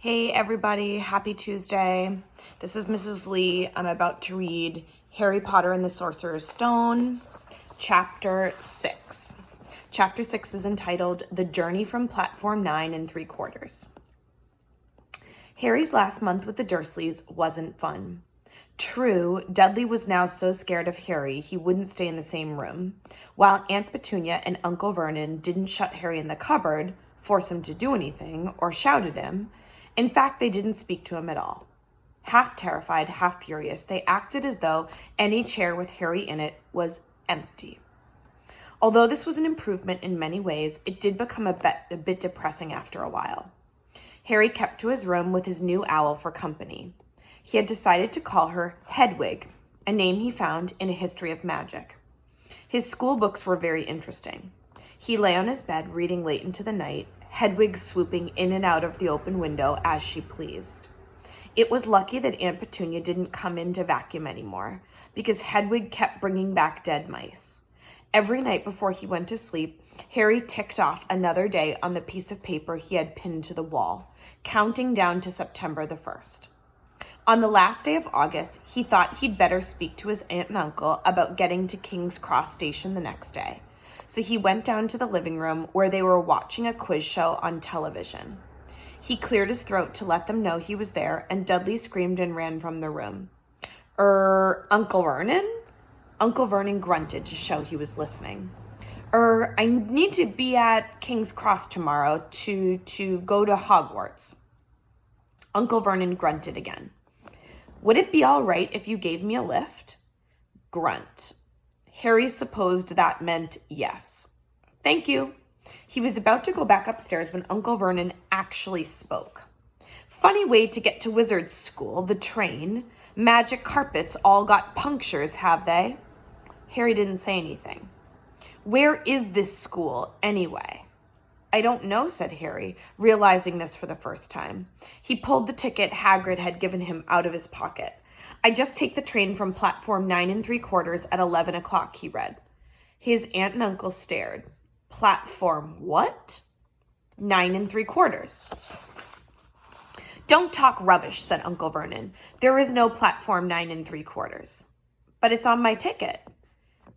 Hey everybody, happy Tuesday. This is Mrs. Lee. I'm about to read Harry Potter and the Sorcerer's Stone, Chapter 6. Chapter 6 is entitled The Journey from Platform 9 3/4. Harry's last month with the Dursleys wasn't fun. True, Dudley was now so scared of Harry he wouldn't stay in the same room, while Aunt Petunia and Uncle Vernon didn't shut Harry in the cupboard, force him to do anything, or shout at him. In fact, they didn't speak to him at all. Half terrified, half furious, they acted as though any chair with Harry in it was empty. Although this was an improvement in many ways, it did become a bit depressing after a while. Harry kept to his room with his new owl for company. He had decided to call her Hedwig, a name he found in a history of magic. His school books were very interesting. He lay on his bed reading late into the night, Hedwig swooping in and out of the open window as she pleased. It was lucky that Aunt Petunia didn't come in to vacuum anymore, because Hedwig kept bringing back dead mice. Every night before he went to sleep, Harry ticked off another day on the piece of paper he had pinned to the wall, counting down to September the 1st. On the last day of August, he thought he'd better speak to his aunt and uncle about getting to King's Cross Station the next day. So he went down to the living room where they were watching a quiz show on television. He cleared his throat to let them know he was there, and Dudley screamed and ran from the room. Uncle Vernon? Uncle Vernon grunted to show he was listening. I need to be at King's Cross tomorrow to go to Hogwarts. Uncle Vernon grunted again. Would it be all right if you gave me a lift? Grunt. Harry supposed that meant yes. Thank you. He was about to go back upstairs when Uncle Vernon actually spoke. Funny way to get to wizard's school, the train. Magic carpets all got punctures, have they? Harry didn't say anything. Where is this school, anyway? I don't know, said Harry, realizing this for the first time. He pulled the ticket Hagrid had given him out of his pocket. I just take the train from platform 9 3/4 at 11 o'clock, he read. His aunt and uncle stared. Platform what? 9 3/4. Don't talk rubbish, said Uncle Vernon. There is no platform 9 3/4. But it's on my ticket.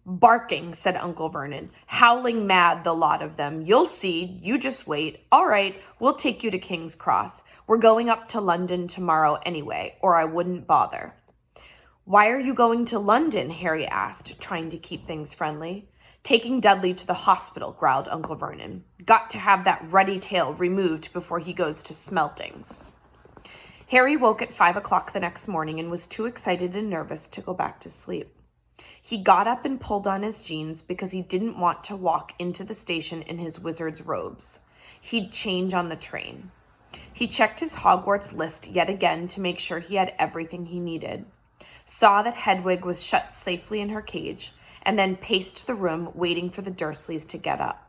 Barking, said Uncle Vernon. Howling mad, the lot of them. You'll see. You just wait. All right, we'll take you to King's Cross. We're going up to London tomorrow anyway, or I wouldn't bother. Why are you going to London? Harry asked, trying to keep things friendly. Taking Dudley to the hospital, growled Uncle Vernon. Got to have that ruddy tail removed before he goes to Smeltings. Harry woke at 5 o'clock the next morning and was too excited and nervous to go back to sleep. He got up and pulled on his jeans because he didn't want to walk into the station in his wizard's robes. He'd change on the train. He checked his Hogwarts list yet again to make sure he had everything he needed. Saw that Hedwig was shut safely in her cage, and then paced the room waiting for the Dursleys to get up.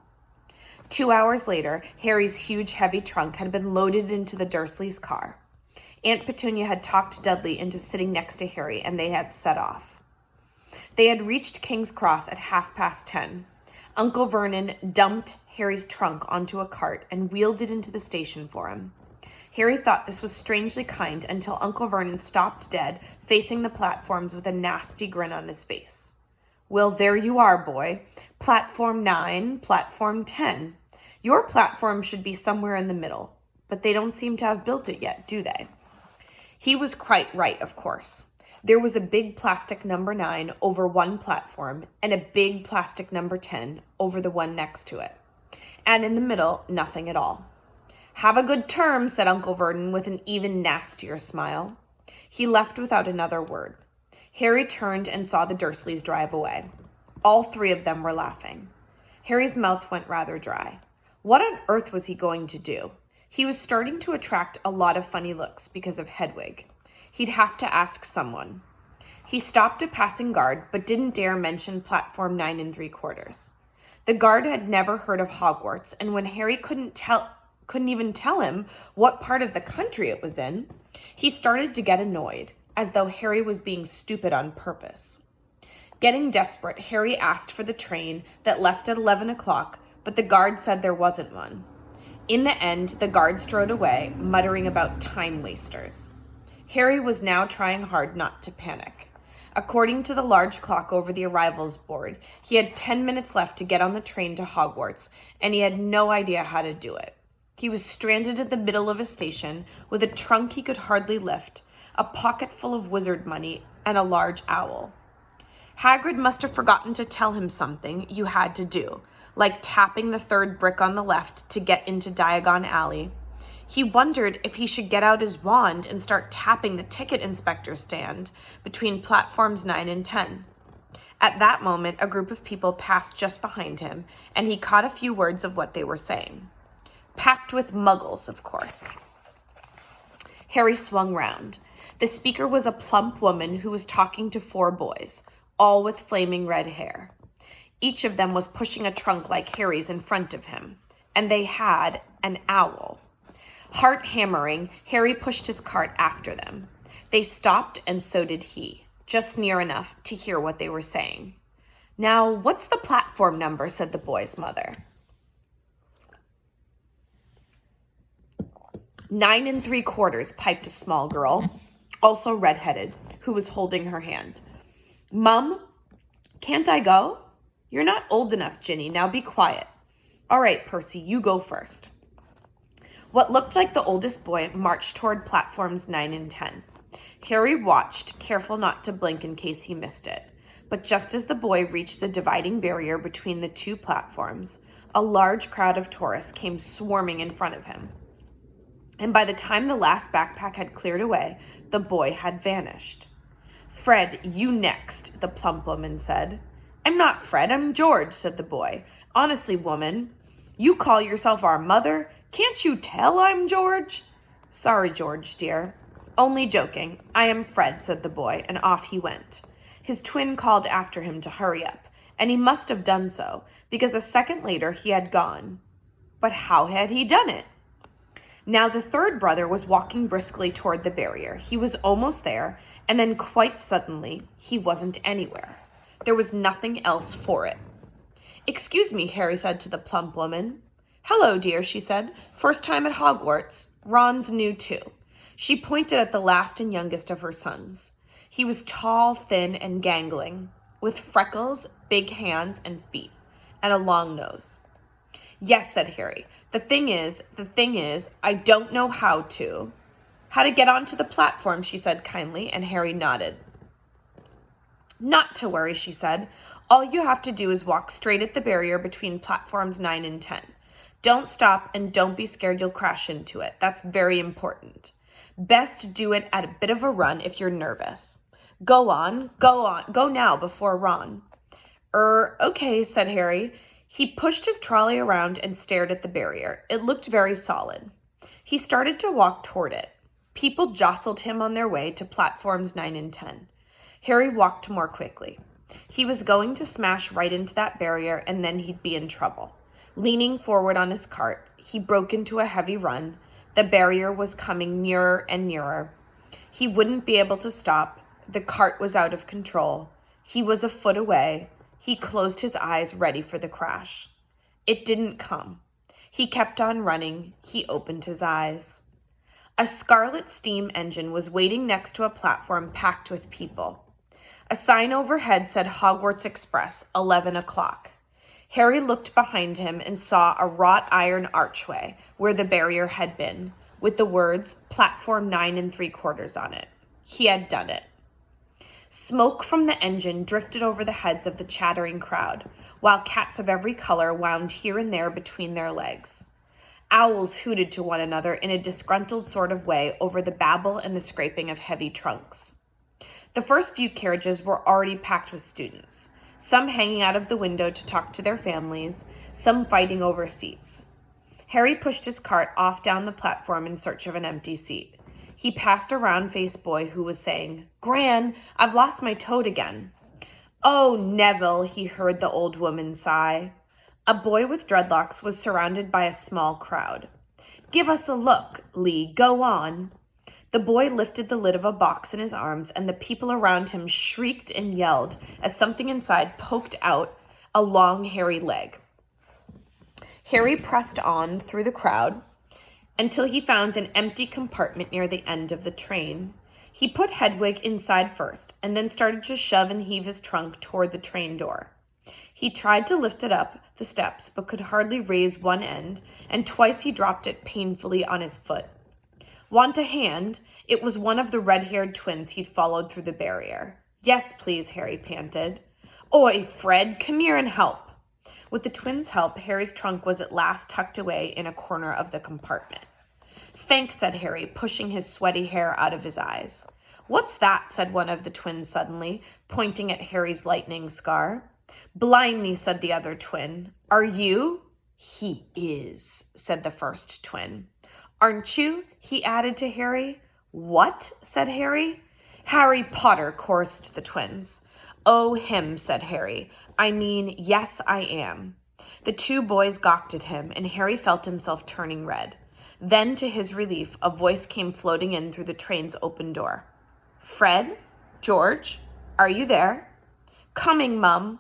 2 hours later, Harry's huge heavy trunk had been loaded into the Dursleys' car. Aunt Petunia had talked Dudley into sitting next to Harry, and they had set off. They had reached King's Cross at 10:30. Uncle Vernon dumped Harry's trunk onto a cart and wheeled it into the station for him. Harry thought this was strangely kind until Uncle Vernon stopped dead, facing the platforms with a nasty grin on his face. Well, there you are, boy. Platform 9, platform 10. Your platform should be somewhere in the middle, but they don't seem to have built it yet, do they? He was quite right, of course. There was a big plastic number 9 over one platform and a big plastic number 10 over the one next to it. And in the middle, nothing at all. Have a good term, said Uncle Vernon with an even nastier smile. He left without another word. Harry turned and saw the Dursleys drive away. All three of them were laughing. Harry's mouth went rather dry. What on earth was he going to do? He was starting to attract a lot of funny looks because of Hedwig. He'd have to ask someone. He stopped a passing guard, but didn't dare mention platform 9 3/4. The guard had never heard of Hogwarts, and when Harry couldn't even tell him what part of the country it was in, he started to get annoyed, as though Harry was being stupid on purpose. Getting desperate, Harry asked for the train that left at 11 o'clock, but the guard said there wasn't one. In the end, the guard strode away, muttering about time wasters. Harry was now trying hard not to panic. According to the large clock over the arrivals board, he had 10 minutes left to get on the train to Hogwarts, and he had no idea how to do it. He was stranded at the middle of a station with a trunk he could hardly lift, a pocket full of wizard money, and a large owl. Hagrid must have forgotten to tell him something you had to do, like tapping the third brick on the left to get into Diagon Alley. He wondered if he should get out his wand and start tapping the ticket inspector stand between platforms 9 and 10. At that moment, a group of people passed just behind him, and he caught a few words of what they were saying. Packed with muggles, of course. Harry swung round. The speaker was a plump woman who was talking to 4 boys, all with flaming red hair. Each of them was pushing a trunk like Harry's in front of him, and they had an owl. Heart hammering, Harry pushed his cart after them. They stopped, and so did he, just near enough to hear what they were saying. "Now, what's the platform number?" said the boy's mother. 9 3/4, piped a small girl, also red-headed, who was holding her hand. "Mum, can't I go?" "You're not old enough, Ginny. Now be quiet." "All right, Percy, you go first." What looked like the oldest boy marched toward platforms 9 and 10. Harry watched, careful not to blink in case he missed it. But just as the boy reached the dividing barrier between the 2 platforms, a large crowd of tourists came swarming in front of him. And by the time the last backpack had cleared away, the boy had vanished. "Fred, you next," the plump woman said. "I'm not Fred, I'm George," said the boy. "Honestly, woman, you call yourself our mother? Can't you tell I'm George?" "Sorry, George, dear. Only joking. I am Fred," said the boy, and off he went. His twin called after him to hurry up, and he must have done so, because a second later he had gone. But how had he done it? Now the third brother was walking briskly toward the barrier. He was almost there, and then quite suddenly, he wasn't anywhere. There was nothing else for it. "Excuse me," Harry said to the plump woman. "Hello, dear," she said. "First time at Hogwarts. Ron's new too." She pointed at the last and youngest of her sons. He was tall, thin, and gangling, with freckles, big hands and feet, and a long nose. "Yes," said Harry. The thing is, I don't know how to get onto the platform," she said kindly, and Harry nodded. "Not to worry," she said. "All you have to do is walk straight at the barrier between platforms 9 and 10. Don't stop, and don't be scared you'll crash into it. That's very important. Best do it at a bit of a run if you're nervous. Go now before Ron." Okay," said Harry. He pushed his trolley around and stared at the barrier. It looked very solid. He started to walk toward it. People jostled him on their way to platforms 9 and 10. Harry walked more quickly. He was going to smash right into that barrier, and then he'd be in trouble. Leaning forward on his cart, he broke into a heavy run. The barrier was coming nearer and nearer. He wouldn't be able to stop. The cart was out of control. He was a foot away. He closed his eyes, ready for the crash. It didn't come. He kept on running. He opened his eyes. A scarlet steam engine was waiting next to a platform packed with people. A sign overhead said Hogwarts Express, 11 o'clock. Harry looked behind him and saw a wrought iron archway where the barrier had been, with the words Platform 9 3/4 on it. He had done it. Smoke from the engine drifted over the heads of the chattering crowd, while cats of every color wound here and there between their legs. Owls hooted to one another in a disgruntled sort of way over the babble and the scraping of heavy trunks. The first few carriages were already packed with students, some hanging out of the window to talk to their families, some fighting over seats. Harry pushed his cart off down the platform in search of an empty seat. He passed a round-faced boy who was saying, "Gran, I've lost my toad again." "Oh, Neville," he heard the old woman sigh. A boy with dreadlocks was surrounded by a small crowd. "Give us a look, Lee, go on." The boy lifted the lid of a box in his arms, and the people around him shrieked and yelled as something inside poked out a long, hairy leg. Harry pressed on through the crowd until he found an empty compartment near the end of the train. He put Hedwig inside first, and then started to shove and heave his trunk toward the train door. He tried to lift it up the steps, but could hardly raise one end, and twice he dropped it painfully on his foot. Want a hand? It was one of the red-haired twins he'd followed through the barrier. Yes, please, Harry panted. Oi, Fred, come here and help. With the twins' help, Harry's trunk was at last tucked away in a corner of the compartment. Thanks, said Harry, pushing his sweaty hair out of his eyes. What's that? Said one of the twins suddenly, pointing at Harry's lightning scar. Blind me, said the other twin. Are you? He is, said the first twin. Aren't you? He added to Harry. What? Said Harry. Harry Potter, chorused the twins. Oh, him, said Harry. I mean, yes, I am. The two boys gawked at him, and Harry felt himself turning red. Then, to his relief, a voice came floating in through the train's open door. Fred? George? Are you there? Coming, Mum.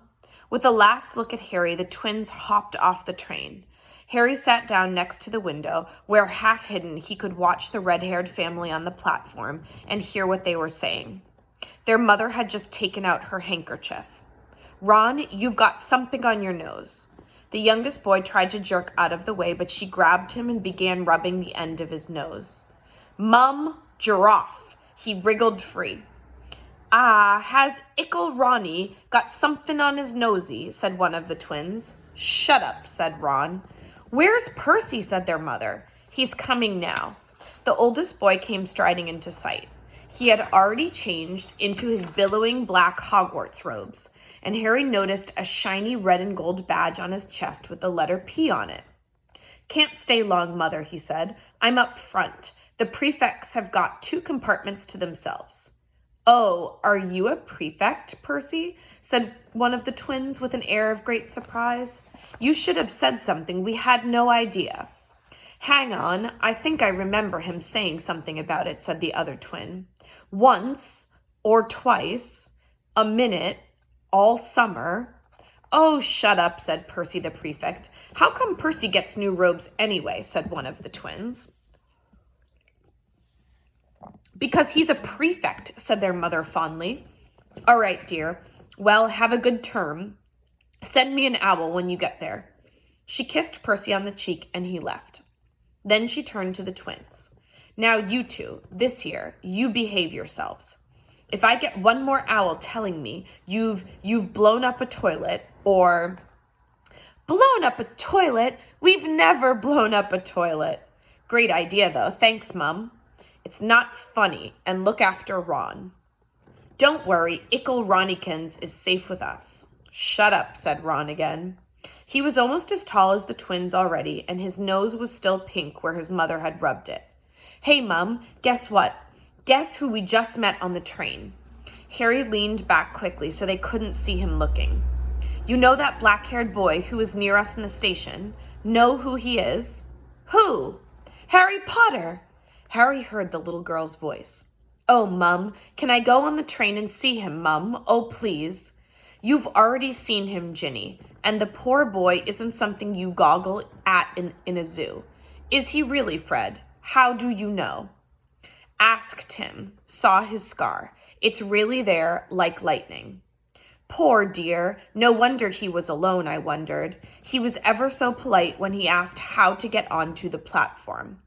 With a last look at Harry, the twins hopped off the train. Harry sat down next to the window, where, half hidden, he could watch the red-haired family on the platform and hear what they were saying. Their mother had just taken out her handkerchief. Ron, you've got something on your nose. The youngest boy tried to jerk out of the way, but she grabbed him and began rubbing the end of his nose. Mum, giraffe. He wriggled free. Ah, has Ickle Ronnie got something on his nosy, said one of the twins. Shut up, said Ron. Where's Percy, said their mother. He's coming now. The oldest boy came striding into sight. He had already changed into his billowing black Hogwarts robes, and Harry noticed a shiny red and gold badge on his chest with the letter P on it. Can't stay long, Mother, he said. I'm up front. The prefects have got 2 compartments to themselves. Oh, are you a prefect, Percy? Said one of the twins with an air of great surprise. You should have said something. We had no idea. Hang on, I think I remember him saying something about it, said the other twin. Once or twice, a minute, all summer. Oh, shut up, said Percy the prefect. How come Percy gets new robes anyway, said one of the twins. Because he's a prefect, said their mother fondly. All right, dear. Well, have a good term. Send me an owl when you get there. She kissed Percy on the cheek and he left. Then she turned to the twins. Now you two, this here, you behave yourselves. If I get one more owl telling me you've blown up a toilet or blown up a toilet, we've never blown up a toilet. Great idea though. Thanks, Mum. It's not funny, and look after Ron. Don't worry, Ickle Ronnikins is safe with us. Shut up, said Ron again. He was almost as tall as the twins already, and his nose was still pink where his mother had rubbed it. Hey, Mum, guess what? Guess who we just met on the train? Harry leaned back quickly so they couldn't see him looking. You know that black-haired boy who was near us in the station? Know who he is? Who? Harry Potter! Harry heard the little girl's voice. Oh, Mum, can I go on the train and see him, Mum? Oh, please. You've already seen him, Ginny, and the poor boy isn't something you goggle at in a zoo. Is he really, Fred? How do you know? Asked him, saw his scar. It's really there, like lightning. Poor dear, no wonder he was alone, I wondered. He was ever so polite when he asked how to get onto the platform.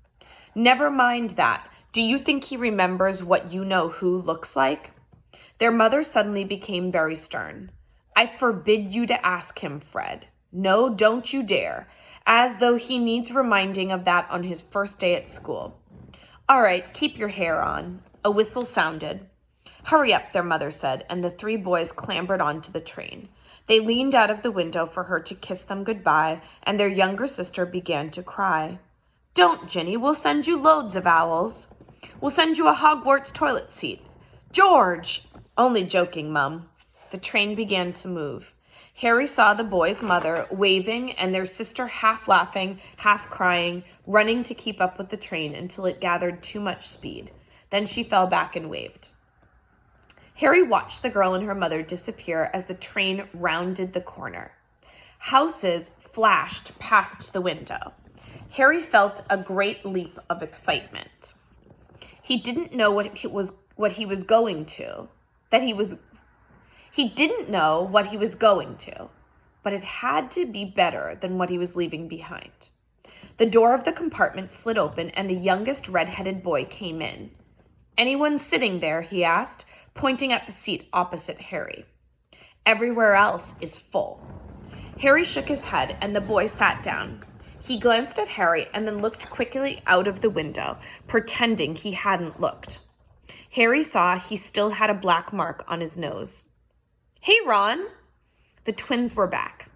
Never mind that. Do you think he remembers what you-know-who looks like? Their mother suddenly became very stern. I forbid you to ask him, Fred. No, don't you dare. As though he needs reminding of that on his first day at school. All right, keep your hair on. A whistle sounded. Hurry up, their mother said, and the 3 boys clambered onto the train. They leaned out of the window for her to kiss them goodbye, and their younger sister began to cry. Don't, Ginny. We'll send you loads of owls. We'll send you a Hogwarts toilet seat. George! Only joking, Mum. The train began to move. Harry saw the boy's mother waving and their sister half laughing, half crying, running to keep up with the train until it gathered too much speed. Then she fell back and waved. Harry watched the girl and her mother disappear as the train rounded the corner. Houses flashed past the window. Harry felt a great leap of excitement. He didn't know what he was going to, he didn't know what he was going to, but it had to be better than what he was leaving behind. The door of the compartment slid open and the youngest red-headed boy came in. "Anyone sitting there?" he asked, pointing at the seat opposite Harry. "Everywhere else is full." Harry shook his head and the boy sat down. He glanced at Harry and then looked quickly out of the window, pretending he hadn't looked. Harry saw he still had a black mark on his nose. "Hey, Ron." The twins were back.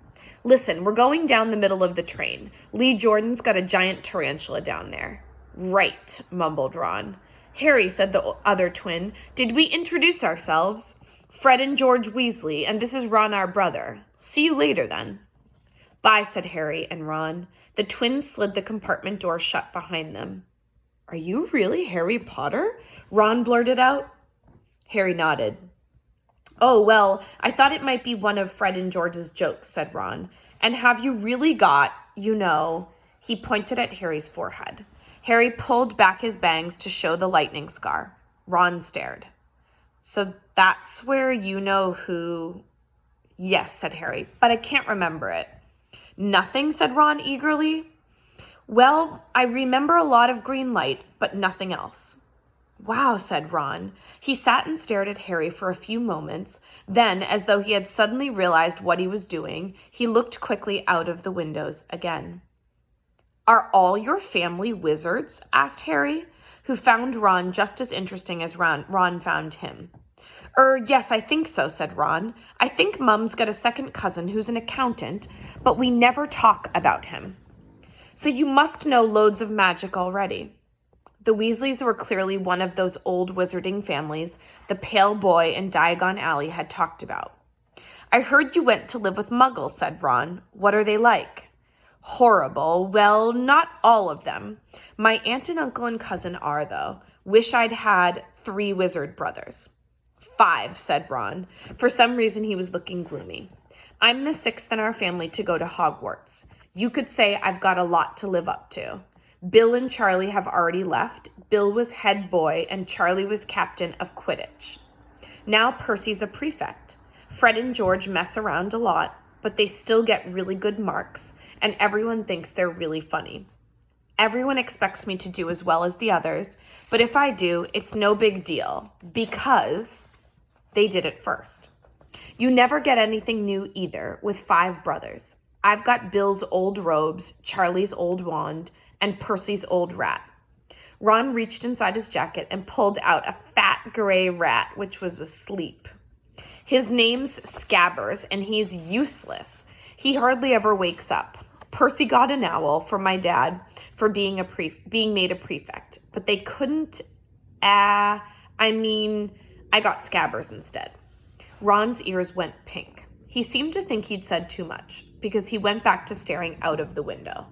"Listen, we're going down the middle of the train. Lee Jordan's got a giant tarantula down there." "Right," mumbled Ron. "Harry," said the other twin, "did we introduce ourselves?" "Fred and George Weasley, and this is Ron, our brother. See you later, then." "Bye," said Harry and Ron. The twins slid the compartment door shut behind them. "Are you really Harry Potter?" Ron blurted out. Harry nodded. "Oh, well, I thought it might be one of Fred and George's jokes," said Ron. "And have you really got, He pointed at Harry's forehead. Harry pulled back his bangs to show the lightning scar. Ron stared. "So that's where you know who—" "Yes," said Harry, "but I can't remember it." "Nothing?" said Ron eagerly. "Well, I remember a lot of green light, but nothing else." "Wow," said Ron. He sat and stared at Harry for a few moments. Then, as though he had suddenly realized what he was doing, he looked quickly out of the windows again. "Are all your family wizards?" asked Harry, who found Ron just as interesting as Ron found him. Yes, I think so," said Ron. "I think Mum's got a second cousin who's an accountant, but we never talk about him." "So you must know loads of magic already." The Weasleys were clearly one of those old wizarding families the pale boy in Diagon Alley had talked about. "I heard you went to live with Muggles," said Ron. "What are they like?" "Horrible. Well, not all of them. My aunt and uncle and cousin are, though. Wish I'd had 3 wizard brothers." 5, said Ron. For some reason, he was looking gloomy. "I'm the 6th in our family to go to Hogwarts. You could say I've got a lot to live up to. Bill and Charlie have already left. Bill was head boy and Charlie was captain of Quidditch. Now Percy's a prefect. Fred and George mess around a lot, but they still get really good marks, and everyone thinks they're really funny. Everyone expects me to do as well as the others, but if I do, it's no big deal, because they did it first. You never get anything new either, with 5 brothers. I've got Bill's old robes, Charlie's old wand, and Percy's old rat." Ron reached inside his jacket and pulled out a fat gray rat, which was asleep. "His name's Scabbers, and he's useless. He hardly ever wakes up. Percy got an owl for my dad for being made a prefect, but they couldn't, I got Scabbers instead." Ron's ears went pink. He seemed to think he'd said too much, because he went back to staring out of the window.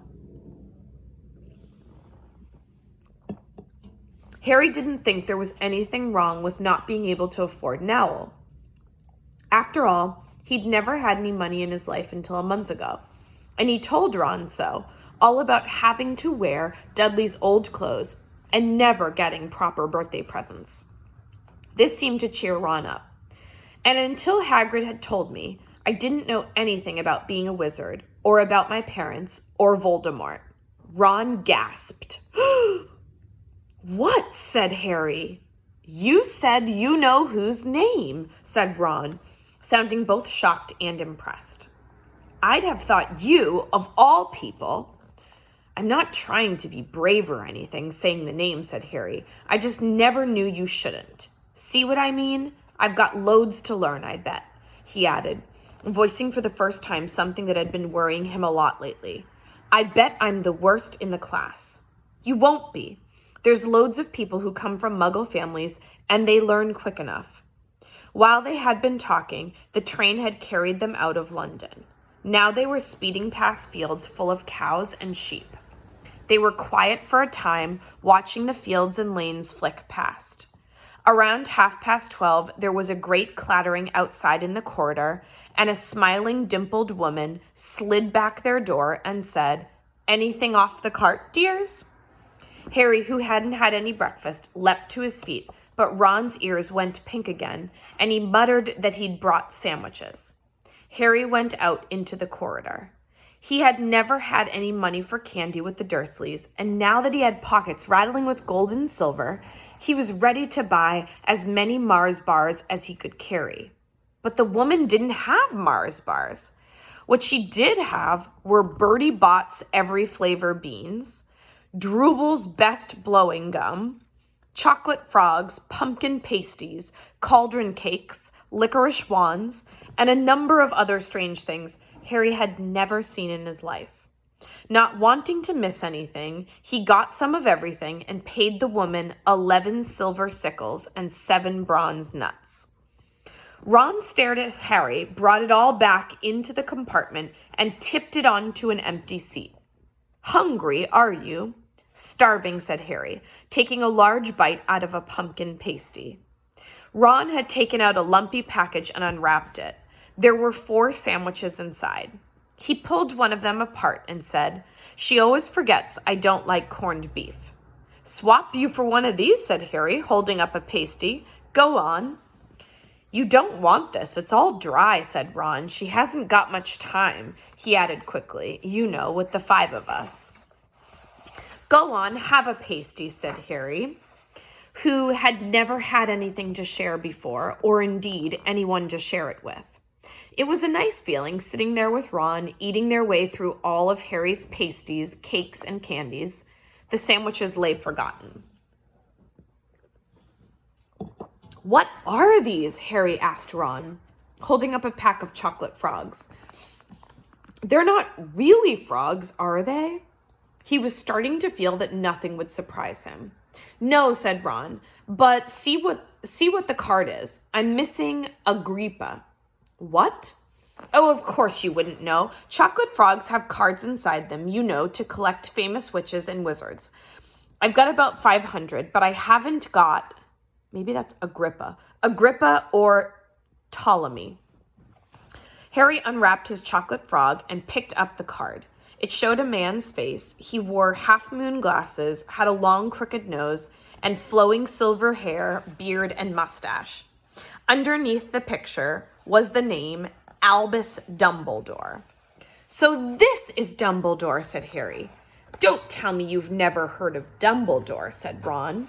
Harry didn't think there was anything wrong with not being able to afford an owl. After all, he'd never had any money in his life until a month ago, and he told Ron so, all about having to wear Dudley's old clothes and never getting proper birthday presents. This seemed to cheer Ron up. "And until Hagrid had told me, I didn't know anything about being a wizard, or about my parents, or Voldemort." Ron gasped. "What?" said Harry. "You said you know whose name," said Ron, sounding both shocked and impressed. "I'd have thought you, of all people—" "I'm not trying to be brave or anything, saying the name," said Harry. "I just never knew you shouldn't. See what I mean? I've got loads to learn, I bet," he added, voicing for the first time something that had been worrying him a lot lately. "I bet I'm the worst in the class." "You won't be. There's loads of people who come from Muggle families, and they learn quick enough." While they had been talking, the train had carried them out of London. Now they were speeding past fields full of cows and sheep. They were quiet for a time, watching the fields and lanes flick past. Around 12:30, there was a great clattering outside in the corridor, and a smiling, dimpled woman slid back their door and said, "Anything off the cart, dears?" Harry, who hadn't had any breakfast, leapt to his feet, but Ron's ears went pink again, and he muttered that he'd brought sandwiches. Harry went out into the corridor. He had never had any money for candy with the Dursleys, and now that he had pockets rattling with gold and silver, he was ready to buy as many Mars bars as he could carry. But the woman didn't have Mars bars. What she did have were Bertie Bott's every flavor beans, Drooble's best blowing gum, chocolate frogs, pumpkin pasties, cauldron cakes, licorice wands, and a number of other strange things Harry had never seen in his life. Not wanting to miss anything, he got some of everything and paid the woman 11 silver sickles and 7 bronze nuts. Ron stared at Harry, brought it all back into the compartment, and tipped it onto an empty seat. "Hungry, are you?" "Starving," said Harry, taking a large bite out of a pumpkin pasty. Ron had taken out a lumpy package and unwrapped it. There were 4 sandwiches inside. He pulled one of them apart and said, "She always forgets I don't like corned beef." "Swap you for one of these," said Harry, holding up a pasty. "Go on." "You don't want this. It's all dry," said Ron. "She hasn't got much time," he added quickly. "You know, with the 5 of us." "Go on, have a pasty," said Harry, who had never had anything to share before, or indeed anyone to share it with. It was a nice feeling sitting there with Ron, eating their way through all of Harry's pasties, cakes, and candies. The sandwiches lay forgotten. "What are these?" Harry asked Ron, holding up a pack of chocolate frogs. "They're not really frogs, are they?" He was starting to feel that nothing would surprise him. "No," said Ron, "but see what the card is. I'm missing Agrippa." "What?" "Oh, of course you wouldn't know. Chocolate frogs have cards inside them, you know, to collect famous witches and wizards. I've got about 500, but I haven't got..." Maybe that's Agrippa. Agrippa or Ptolemy. Harry unwrapped his chocolate frog and picked up the card. It showed a man's face. He wore half-moon glasses, had a long crooked nose, and flowing silver hair, beard, and mustache. Underneath the picture was the name Albus Dumbledore. "So this is Dumbledore," said Harry. "Don't tell me you've never heard of Dumbledore," said Ron.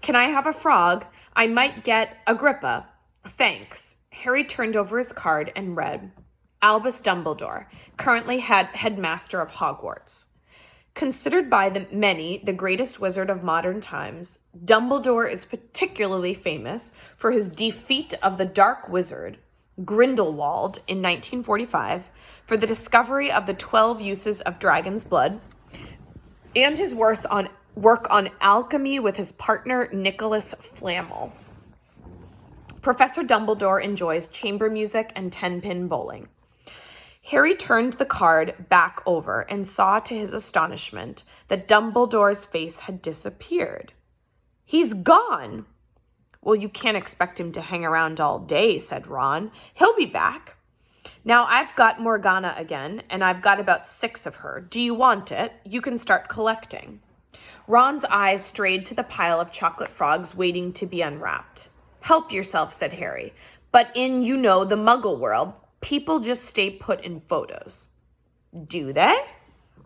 "Can I have a frog? I might get Agrippa." "Thanks." Harry turned over his card and read, "Albus Dumbledore, currently headmaster of Hogwarts. Considered by many the greatest wizard of modern times, Dumbledore is particularly famous for his defeat of the Dark Wizard, Grindelwald, in 1945, for the discovery of the 12 uses of dragon's blood, and his work on alchemy with his partner Nicholas Flamel. Professor Dumbledore enjoys chamber music and 10-pin bowling." Harry turned the card back over and saw to his astonishment that Dumbledore's face had disappeared. "He's gone." "Well, you can't expect him to hang around all day," said Ron. "He'll be back. Now I've got Morgana again, and I've got about 6 of her. Do you want it? You can start collecting." Ron's eyes strayed to the pile of chocolate frogs waiting to be unwrapped. "Help yourself," said Harry. "But in, you know, the Muggle world, people just stay put in photos." "Do they?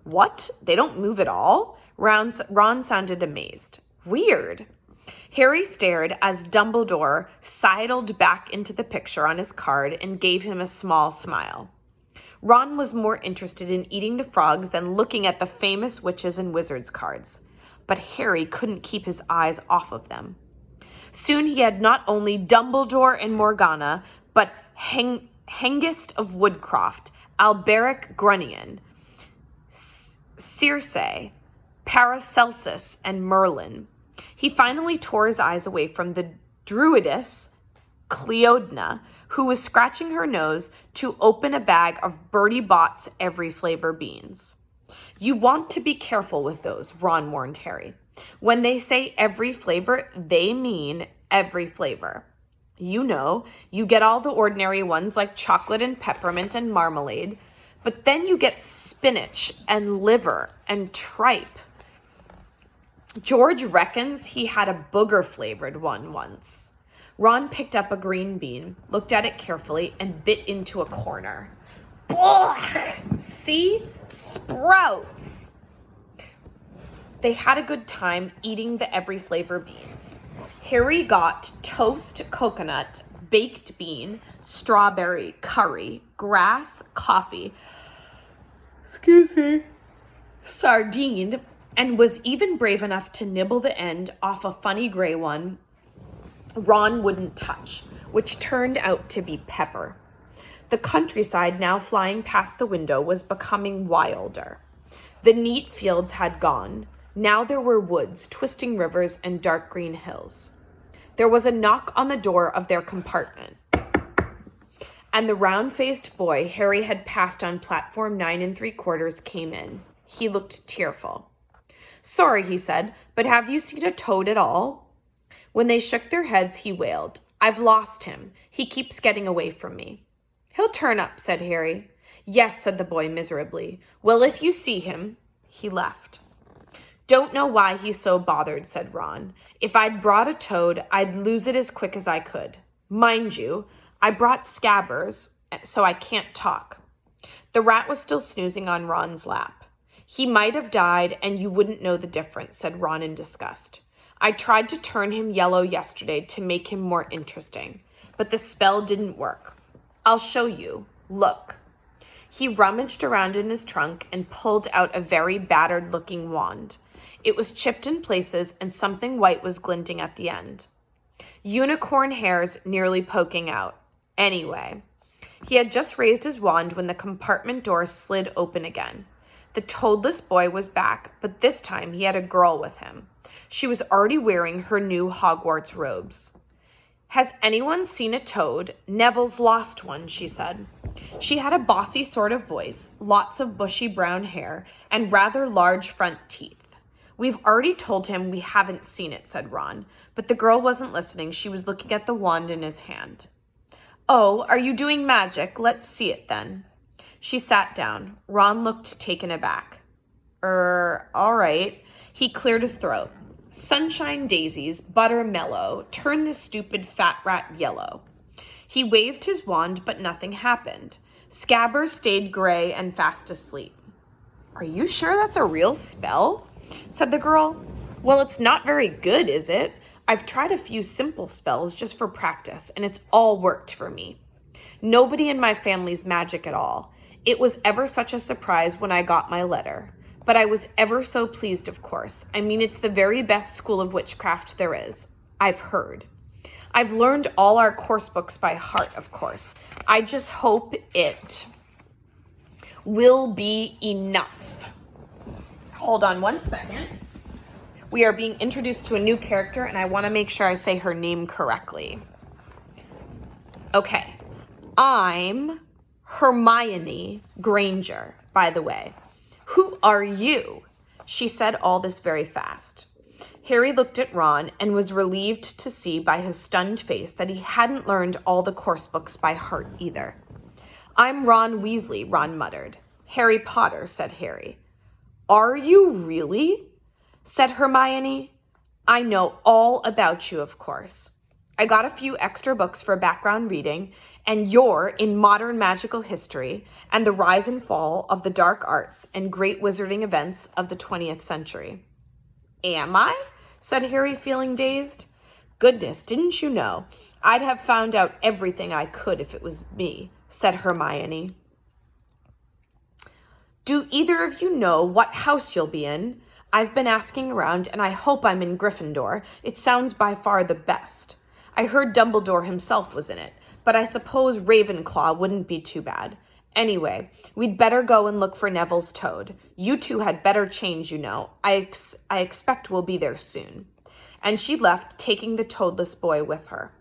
What? They don't move at all?" Ron sounded amazed. "Weird." Harry stared as Dumbledore sidled back into the picture on his card and gave him a small smile. Ron was more interested in eating the frogs than looking at the famous witches and wizards cards, but Harry couldn't keep his eyes off of them. Soon he had not only Dumbledore and Morgana, but Hengist of Woodcroft, Alberic Grunion, Circe, Paracelsus, and Merlin. He finally tore his eyes away from the druidess, Cleodna, who was scratching her nose to open a bag of Bertie Bott's every flavor beans. "You want to be careful with those," Ron warned Harry. "When they say every flavor, they mean every flavor. You know, you get all the ordinary ones like chocolate and peppermint and marmalade, but then you get spinach and liver and tripe. George reckons he had a booger-flavored one once. Ron picked up a green bean, looked at it carefully, and bit into a corner. Ugh! See? Sprouts! They had a good time eating the every flavor beans. Harry got toast, coconut, baked bean, strawberry, curry, grass, coffee, sardine, and was even brave enough to nibble the end off a funny gray one Ron wouldn't touch, which turned out to be pepper. The countryside, now flying past the window, was becoming wilder. The neat fields had gone. Now there were woods, twisting rivers, and dark green hills. There was a knock on the door of their compartment, and the round-faced boy Harry had passed on platform 9 3/4 came in. He looked tearful. "Sorry," he said, "but have you seen a toad at all?" When they shook their heads, he wailed, "I've lost him. He keeps getting away from me." "He'll turn up," said Harry. "Yes," said the boy miserably. "Well, if you see him." He left. "Don't know why he's so bothered," said Ron. "If I'd brought a toad, I'd lose it as quick as I could. Mind you, I brought Scabbers, so I can't talk." The rat was still snoozing on Ron's lap. "He might have died, and you wouldn't know the difference," said Ron in disgust. "I tried to turn him yellow yesterday to make him more interesting, but the spell didn't work. I'll show you. Look." He rummaged around in his trunk and pulled out a very battered-looking wand. It was chipped in places, and something white was glinting at the end. Unicorn hairs nearly poking out. Anyway, he had just raised his wand when the compartment door slid open again. The toadless boy was back, but this time he had a girl with him. She was already wearing her new Hogwarts robes. "Has anyone seen a toad? Neville's lost one," she said. She had a bossy sort of voice, lots of bushy brown hair, and rather large front teeth. "We've already told him we haven't seen it," said Ron, but the girl wasn't listening. She was looking at the wand in his hand. "Oh, are you doing magic? Let's see it then." She sat down. Ron looked taken aback. All right." He cleared his throat. "Sunshine daisies, butter mellow, turn this stupid fat rat yellow." He waved his wand, but nothing happened. Scabbers stayed gray and fast asleep. "Are you sure that's a real spell?" said the girl. "Well, it's not very good, is it? I've tried a few simple spells just for practice, and it's all worked for me. Nobody in my family's magic at all. It was ever such a surprise when I got my letter. But I was ever so pleased, of course. I mean, it's the very best school of witchcraft there is, I've heard. I've learned all our course books by heart, of course. I just hope it will be enough." Hold on one second. We are being introduced to a new character, and I want to make sure I say her name correctly. Okay. I'm Hermione Granger, by the way. "Who are you?" She said all this very fast. Harry looked at Ron and was relieved to see by his stunned face that he hadn't learned all the course books by heart either. "I'm Ron Weasley," Ron muttered. "Harry Potter," said Harry. "Are you really?" said Hermione. "I know all about you, of course. I got a few extra books for background reading, and you're in modern magical history and the rise and fall of the dark arts and great wizarding events of the 20th century. "Am I?" said Harry, feeling dazed. "Goodness, didn't you know? I'd have found out everything I could if it was me," said Hermione. "Do either of you know what house you'll be in? I've been asking around, and I hope I'm in Gryffindor. It sounds by far the best. I heard Dumbledore himself was in it, but I suppose Ravenclaw wouldn't be too bad. Anyway, we'd better go and look for Neville's toad. You two had better change, you know. I expect we'll be there soon." And she left, taking the toadless boy with her.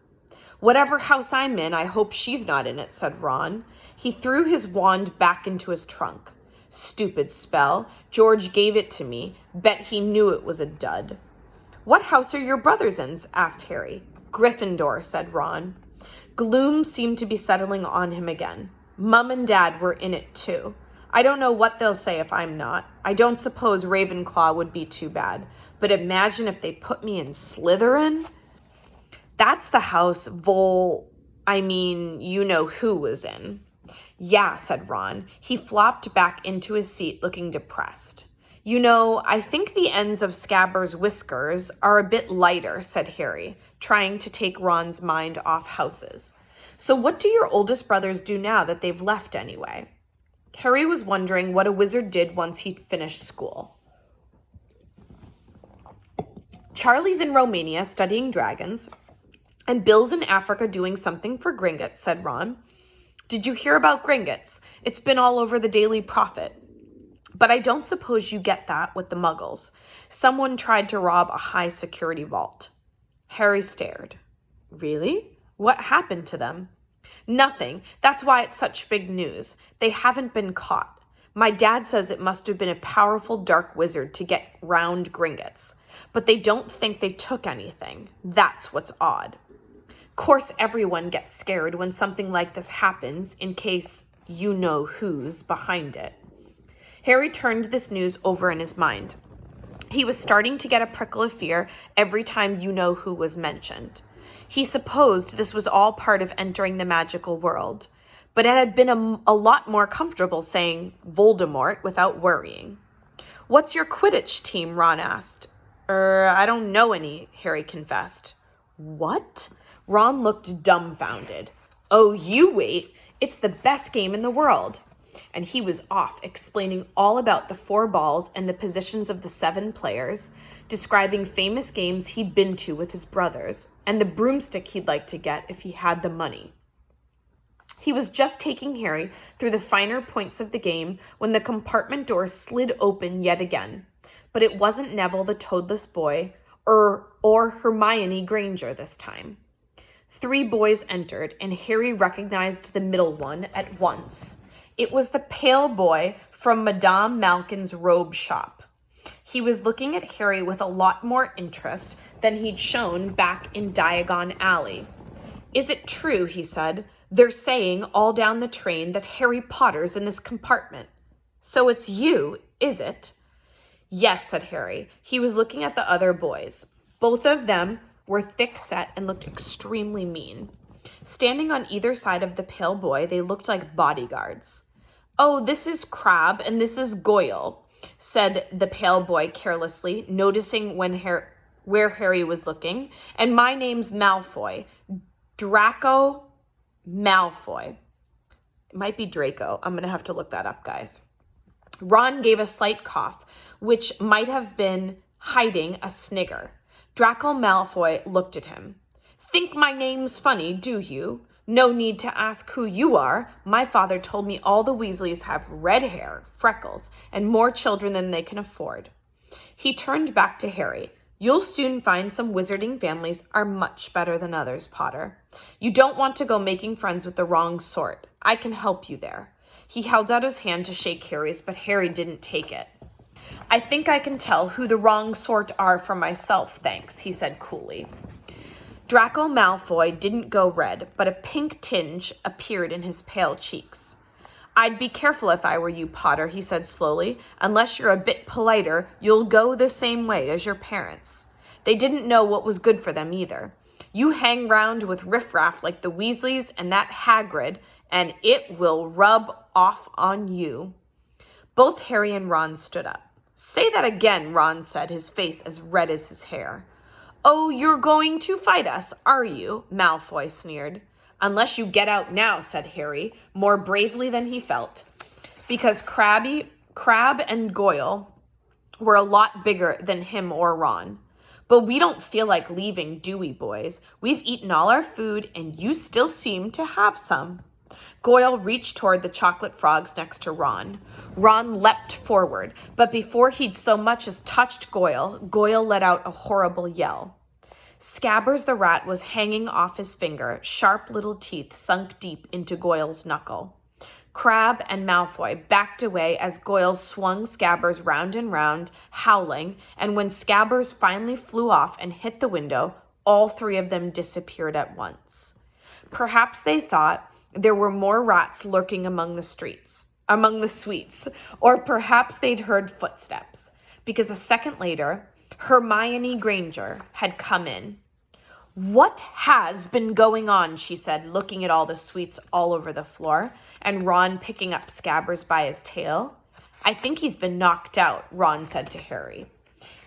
"Whatever house I'm in, I hope she's not in it," said Ron. He threw his wand back into his trunk. "Stupid spell. George gave it to me. Bet he knew it was a dud." "What house are your brothers in?" asked Harry. Gryffindor, said Ron. Gloom seemed to be settling on him again. Mum and Dad were in it too. I don't know what they'll say if I'm not. I don't suppose Ravenclaw would be too bad. But imagine if they put me in Slytherin? That's the house you-know-who was in. Yeah, said Ron. He flopped back into his seat, looking depressed. You know, I think the ends of Scabbers' whiskers are a bit lighter, said Harry, trying to take Ron's mind off houses. So what do your oldest brothers do now that they've left anyway? Harry was wondering what a wizard did once he'd finished school. Charlie's in Romania studying dragons, and Bill's in Africa doing something for Gringotts, said Ron. Did you hear about Gringotts? It's been all over the Daily Prophet. But I don't suppose you get that with the Muggles. Someone tried to rob a high-security vault. Harry stared. Really? What happened to them? Nothing. That's why it's such big news. They haven't been caught. My dad says it must have been a powerful dark wizard to get round Gringotts. But they don't think they took anything. That's what's odd. Course everyone gets scared when something like this happens in case you know who's behind it. Harry turned this news over in his mind. He was starting to get a prickle of fear every time you know who was mentioned. He supposed this was all part of entering the magical world, but it had been a lot more comfortable saying Voldemort without worrying. What's your Quidditch team? Ron asked. I don't know any, Harry confessed. What? Ron looked dumbfounded. Oh, you wait. It's the best game in the world. And he was off, explaining all about the 4 balls and the positions of the 7 players, describing famous games he'd been to with his brothers, and the broomstick he'd like to get if he had the money. He was just taking Harry through the finer points of the game when the compartment door slid open yet again. But it wasn't Neville the Toadless Boy or Hermione Granger this time. 3 boys entered, and Harry recognized the middle one at once. It was the pale boy from Madame Malkin's robe shop. He was looking at Harry with a lot more interest than he'd shown back in Diagon Alley. Is it true, he said. They're saying all down the train that Harry Potter's in this compartment. So it's you, is it? Yes, said Harry. He was looking at the other boys. Both of them were thick-set and looked extremely mean. Standing on either side of the pale boy, they looked like bodyguards. Oh, this is Crabbe and this is Goyle, said the pale boy carelessly, noticing where Harry was looking. And my name's Malfoy. Draco Malfoy. It might be Draco. I'm going to have to look that up, guys. Ron gave a slight cough, which might have been hiding a snigger. Draco Malfoy looked at him. Think my name's funny, do you? No need to ask who you are. My father told me all the Weasleys have red hair, freckles, and more children than they can afford. He turned back to Harry. You'll soon find some wizarding families are much better than others, Potter. You don't want to go making friends with the wrong sort. I can help you there. He held out his hand to shake Harry's, but Harry didn't take it. I think I can tell who the wrong sort are for myself, thanks, he said coolly. Draco Malfoy didn't go red, but a pink tinge appeared in his pale cheeks. I'd be careful if I were you, Potter, he said slowly. Unless you're a bit politer, you'll go the same way as your parents. They didn't know what was good for them either. You hang round with riffraff like the Weasleys and that Hagrid, and it will rub off on you. Both Harry and Ron stood up. Say that again, Ron said, his face as red as his hair. Oh, you're going to fight us, are you? Malfoy sneered. Unless you get out now, said Harry, more bravely than he felt, because Crabbe and Goyle were a lot bigger than him or Ron. But we don't feel like leaving, do we, boys? We've eaten all our food, and you still seem to have some. Goyle reached toward the chocolate frogs next to Ron. Ron leapt forward, but before he'd so much as touched Goyle, Goyle let out a horrible yell. Scabbers the rat was hanging off his finger, sharp little teeth sunk deep into Goyle's knuckle. Crabbe and Malfoy backed away as Goyle swung Scabbers round and round, howling, and when Scabbers finally flew off and hit the window, All three of them disappeared at once. Perhaps they thought there were more rats lurking among the sweets, or perhaps they'd heard footsteps, because a second later, Hermione Granger had come in. "What has been going on?" she said, looking at all the sweets all over the floor, and Ron picking up Scabbers by his tail. "I think he's been knocked out," Ron said to Harry.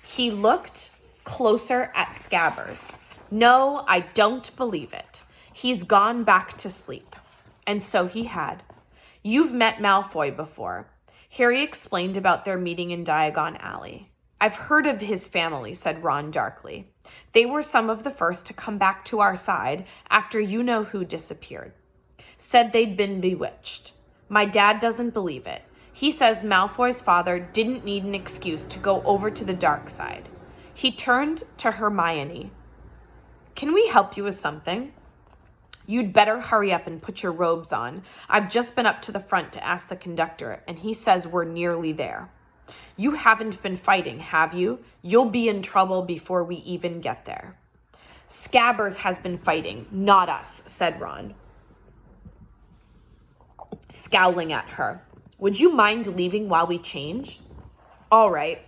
He looked closer at Scabbers. "No, I don't believe it. He's gone back to sleep." And so he had. "You've met Malfoy before." Harry explained about their meeting in Diagon Alley. "I've heard of his family," said Ron darkly. "They were some of the first to come back to our side after you-know-who disappeared. Said they'd been bewitched. My dad doesn't believe it. He says Malfoy's father didn't need an excuse to go over to the dark side." He turned to Hermione. "Can we help you with something?" "You'd better hurry up and put your robes on. I've just been up to the front to ask the conductor, and he says we're nearly there." "You haven't been fighting, have you? You'll be in trouble before we even get there." "Scabbers has been fighting, not us," said Ron, scowling at her. "Would you mind leaving while we change?" "All right.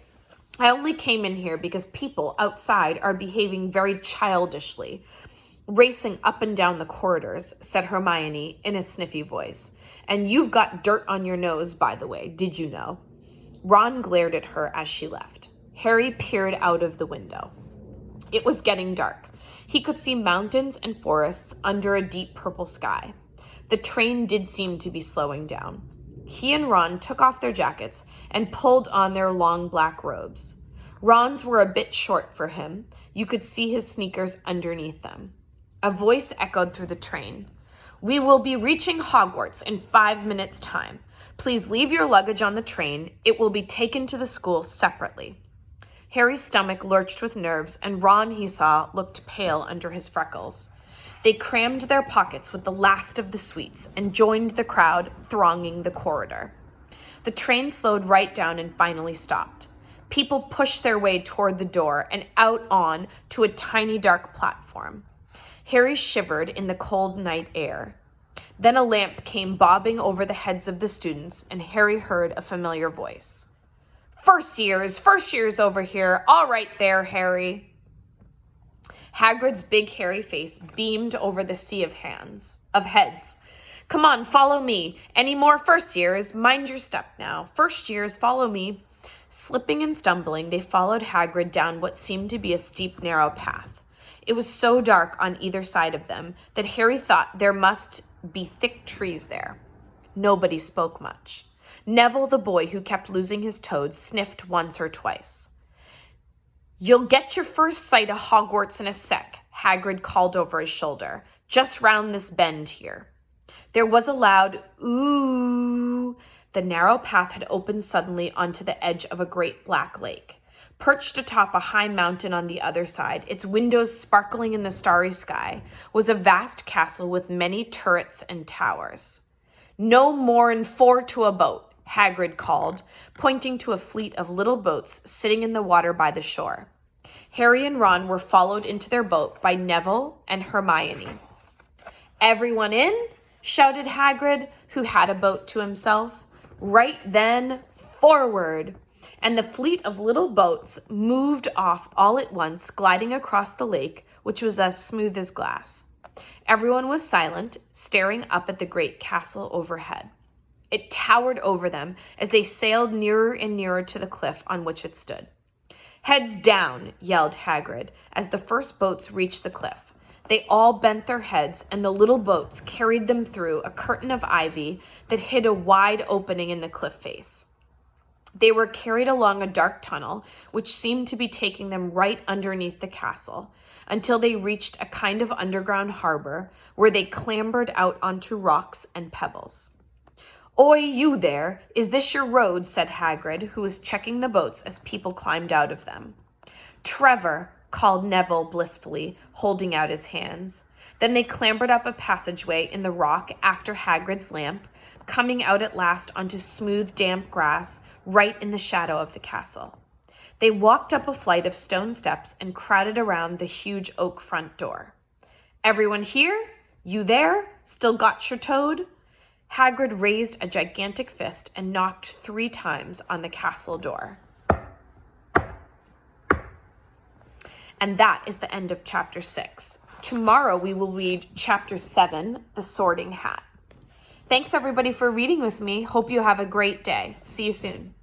I only came in here because people outside are behaving very childishly, racing up and down the corridors," said Hermione in a sniffy voice. "And you've got dirt on your nose, by the way, did you know?" Ron glared at her as she left. Harry peered out of the window. It was getting dark. He could see mountains and forests under a deep purple sky. The train did seem to be slowing down. He and Ron took off their jackets and pulled on their long black robes. Ron's were a bit short for him. You could see his sneakers underneath them. A voice echoed through the train. "We will be reaching Hogwarts in 5 minutes' time. Please leave your luggage on the train. It will be taken to the school separately." Harry's stomach lurched with nerves, and Ron, he saw, looked pale under his freckles. They crammed their pockets with the last of the sweets and joined the crowd thronging the corridor. The train slowed right down and finally stopped. People pushed their way toward the door and out on to a tiny dark platform. Harry shivered in the cold night air. Then a lamp came bobbing over the heads of the students, and Harry heard a familiar voice. First years over here. All right there, Harry." Hagrid's big hairy face beamed over the sea of heads. "Come on, follow me. Any more first years? Mind your step now. First years, follow me." Slipping and stumbling, they followed Hagrid down what seemed to be a steep, narrow path. It was so dark on either side of them that Harry thought there must be thick trees there. Nobody spoke much. Neville, the boy who kept losing his toads, sniffed once or twice. "You'll get your first sight of Hogwarts in a sec," Hagrid called over his shoulder. "Just round this bend here." There was a loud ooh. The narrow path had opened suddenly onto the edge of a great black lake. Perched atop a high mountain on the other side, its windows sparkling in the starry sky, was a vast castle with many turrets and towers. "No more'n 4 to a boat," Hagrid called, pointing to a fleet of little boats sitting in the water by the shore. Harry and Ron were followed into their boat by Neville and Hermione. "Everyone in?" shouted Hagrid, who had a boat to himself. Right then, forward! And the fleet of little boats moved off all at once, gliding across the lake, which was as smooth as glass. Everyone was silent, staring up at the great castle overhead. It towered over them as they sailed nearer and nearer to the cliff on which it stood. "Heads down!" yelled Hagrid as the first boats reached the cliff. They all bent their heads, and the little boats carried them through a curtain of ivy that hid a wide opening in the cliff face. They were carried along a dark tunnel, which seemed to be taking them right underneath the castle, until they reached a kind of underground harbor where they clambered out onto rocks and pebbles. "Oi, you there! Is this your road?" said Hagrid, who was checking the boats as people climbed out of them. "Trevor," called Neville blissfully, holding out his hands. Then they clambered up a passageway in the rock after Hagrid's lamp, coming out at last onto smooth, damp grass right in the shadow of the castle. They walked up a flight of stone steps and crowded around the huge oak front door. "Everyone here? You there? Still got your toad?" Hagrid raised a gigantic fist and knocked 3 times on the castle door. And that is the end of chapter 6. Tomorrow we will read chapter 7, The Sorting Hat. Thanks everybody for reading with me. Hope you have a great day. See you soon.